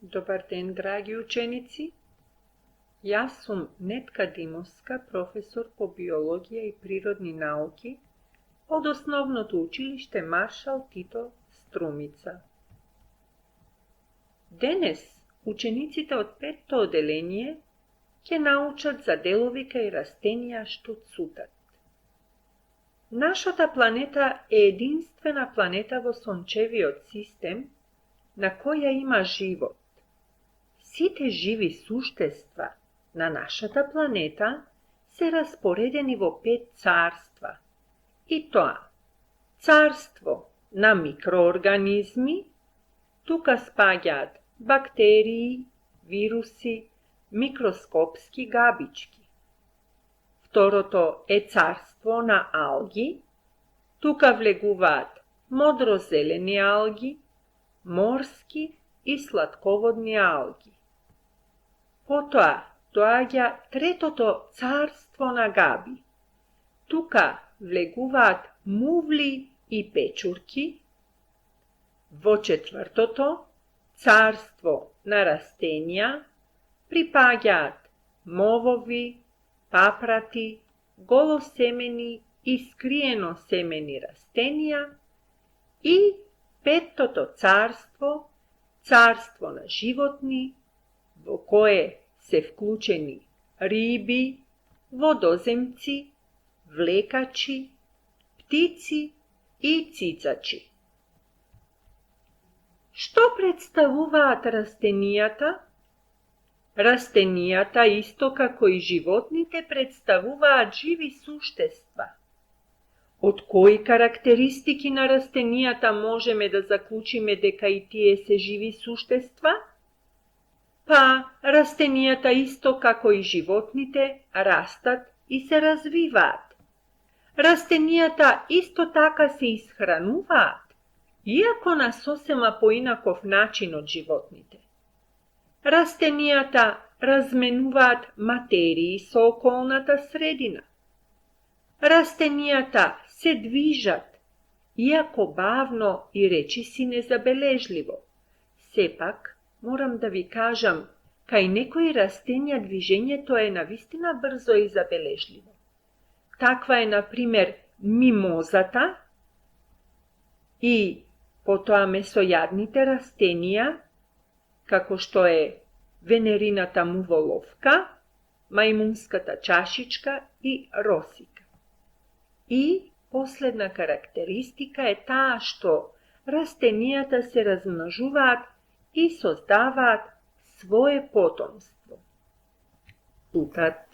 Dobar den, dragi učenici. Ja sam Netka Dimovska, profesor po biologiji i prirodni nauki od osnovnog učilište Maršal Tito Strumica. Danes učenicите od 5. отделение ќе научат за деловика и растенија што цутат. Нашата планета е единствена планета во сончевиот систем на која има живот. Сите живи суштества на нашата планета се распоредени во 5 царства. И тоа, царство на микроорганизми, тука спаѓаат бактерии, вируси, микроскопски габички. Второто е царство на алги, тука влегуваат модрозелени алги, морски и сладководни алги. Потоа доаѓа третото царство на габи. Тука влегуваат мувли и печурки. Во четвртото царство на растенија припаѓаат мовови, папрати, голосемени и скриеносемени растенија и петтото царство, царство на животни, во кое се вклучени риби, водоземци, влекачи, птици и цицачи. Што представуваат растенијата? Растенијата, исто како и животните, представуваат живи суштества. Од кои карактеристики на растенијата можеме да заклучиме дека и тие се живи суштества? Па, растенијата, исто како и животните, растат и се развиваат. Растенијата исто така се исхрануваат, иако на сосема поинаков начин од животните. Растенијата разменуваат материи со околната средина. Растенијата се движат, иако бавно и речиси незабележливо. Сепак, морам да ви кажам, кај некои растенија движењето е навистина брзо и забележливо. Таква е, например, мимозата и потоа месојадните растенија, како што е венерината муволовка, мајмунската чашичка и росика. И последна карактеристика е таа што растенијата се размножуваат и создаваат свое потомство. Цутат.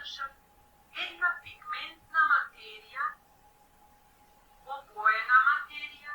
sodraža jedna pigmentna materija, obojena materija,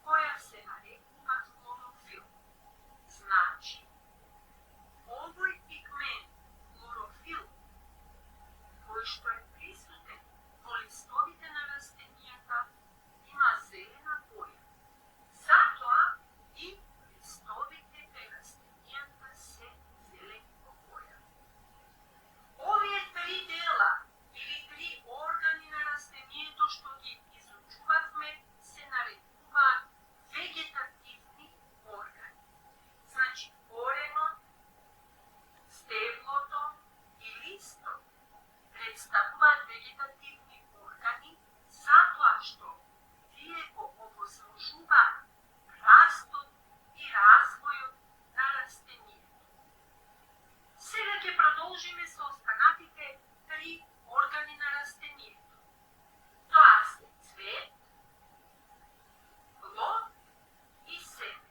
koja se narekuva klorofil. Znači, ovoj pigment, klorofil, koji što je prisutan u listovite rastlinijata, ima zelena boja. Zato i listovite rastlinijata se zelenko boja. Ovije tri dela ili tri organi na rastlinijatu što ги izučuvавме се нарекуваат вегетативни органи. Значи, коренот, стеблото и листот представуваат вегетативни органи затоа што тие го овозможуваат растот и развојот на растенијето. Сега ќе продолжиме со останатите три органи на растенијето. Тоа се цвет, плод и семе.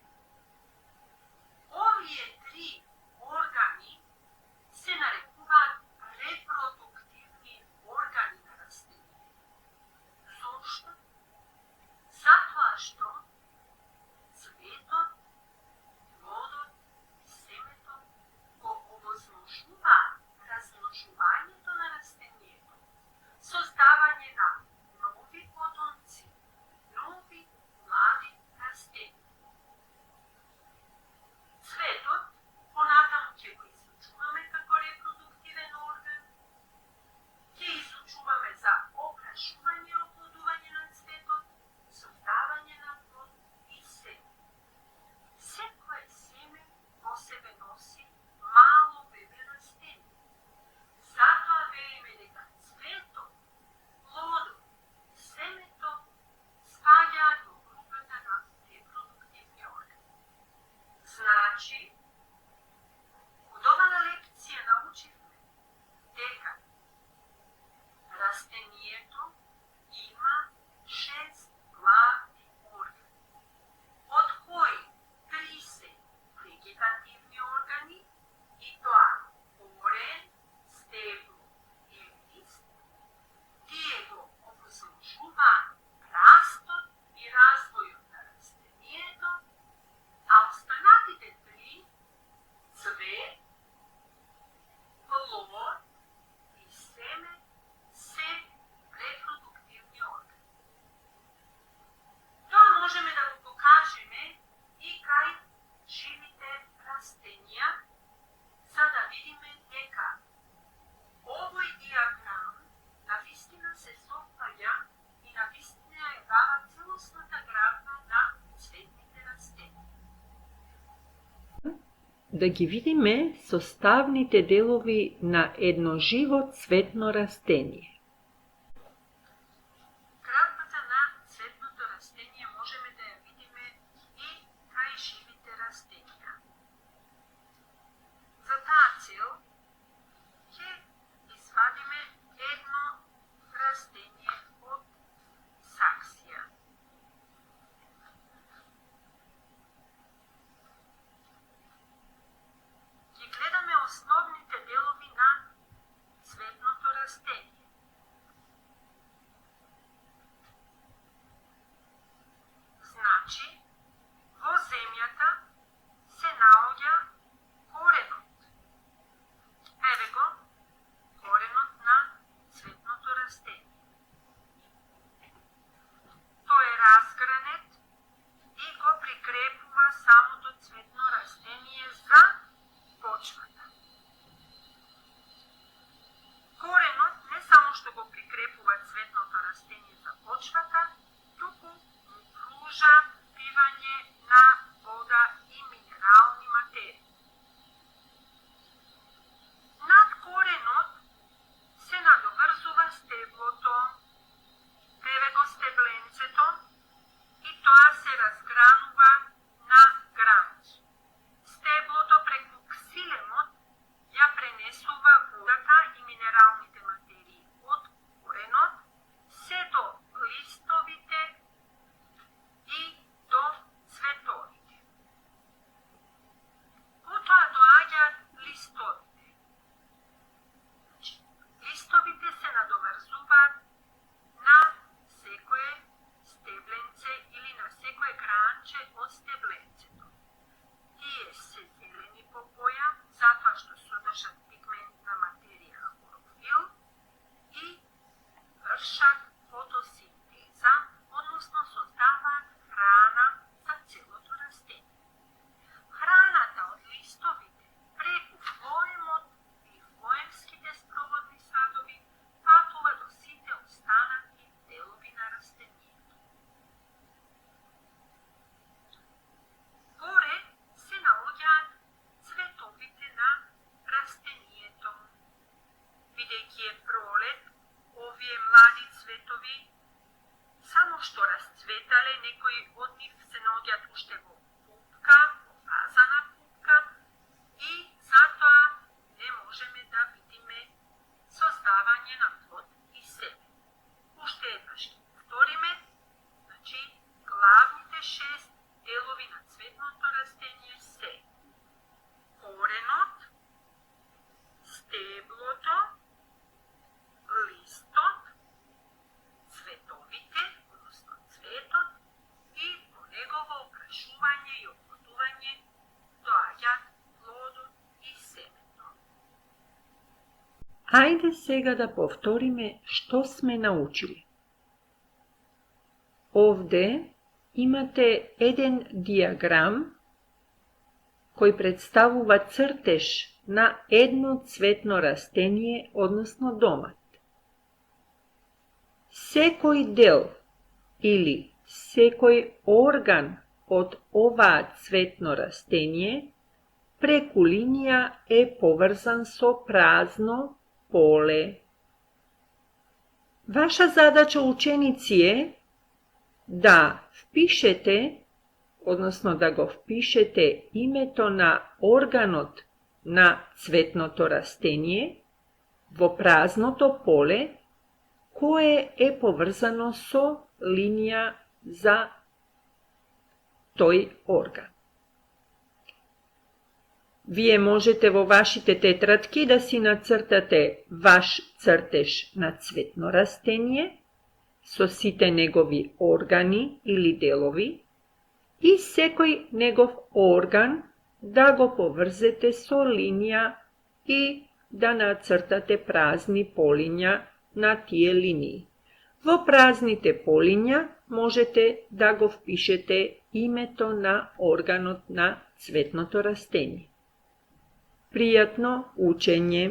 Овие три органи се нарекуваат репродуктивни органи на растенијето. Зошто? Затоа што цветот, плодот и семето го овозможуваат размножувањето на растенијето, создавање на нови потомци, нови млади растенија. Цветот, понатаму ќе го изучуваме како репродуктивен орган, ќе изучуваме за окрашување и оплодување на цветот, создавање на плод и семе. Секое семе во себе носи мало бебе растение. Затоа велиме дека цветот, плодот и семето спаѓаат во групата на репродуктивни органи. Значи, од оваа лекција научивме дека растенијето има 6 главни органи, од кои 3 се вегетативни органи, и тоа корен, стебло и лист. Тие го овозможуваат растот и развојот на растенијето, а останатите 3, цвет, плод и семе, се репродуктивни органи. Тоа можеме да го покажеме и кај живите растенија, за да видиме дека овој диаграм навистина се совпаѓа и навистина ја дава целосната графа на цветните растенија. Да ги видиме составните делови на едно живо цветно растение. Графата на цветното растение можеме да ја видиме и кај живите растенија. За таа цел ќе извадиме едно растение од саксија. Ги гледаме основните делови на цветното растение. Значи, во земјата се наоѓа коренот. Еве го коренот на цветното растение. Тој е разгранет и го прикрепува самото цветно растение за почвата. Коренот не само што го прикрепува цветното растение за почвата, туку му пружа пивање на вода и минерални материи. Над коренот се надоврзува стеблото, еве го стебленцето, и тоа се разгранува на гранки. Стеблото преку ксилемот ја пренесува водата и минералните материи од коренот се до листовите и до цветовите. Потоа доаѓаат листовите. mladi cvetovi, samo što rascvetale, некои од нив се наоѓаат уште во пупка, показана пупка, и затоа не можеме да видиме создавање на плод и семе. Уште еднаш ќе повториме, значи главните 6 делови на цветното растение се коренот, стеблото, листот, цветовите, односно цветот, и по негово окрашување и оплодување доаѓаат плодот и семето. Ајде сега да повториме што сме научили. Овде имате еден диаграм кој представува цртеж на едно цветно растение, односно домат. Секој дел или секој орган од оваа цветно растение преку линија е поврзан со празно поле. Ваша задача, ученици, е да впишете, односно да го впишете името на органот на цветното растение во празното поле, кое е поврзано со линија за тој орган. Вие можете во вашите тетрадки да си нацртате ваш цртеж на цветно растение со сите негови органи или делови и секој негов орган да го поврзете со линија и да нацртате празни полиња на тие линии. Во празните полиња можете да го впишете името на органот на цветното растение. Пријатно учење!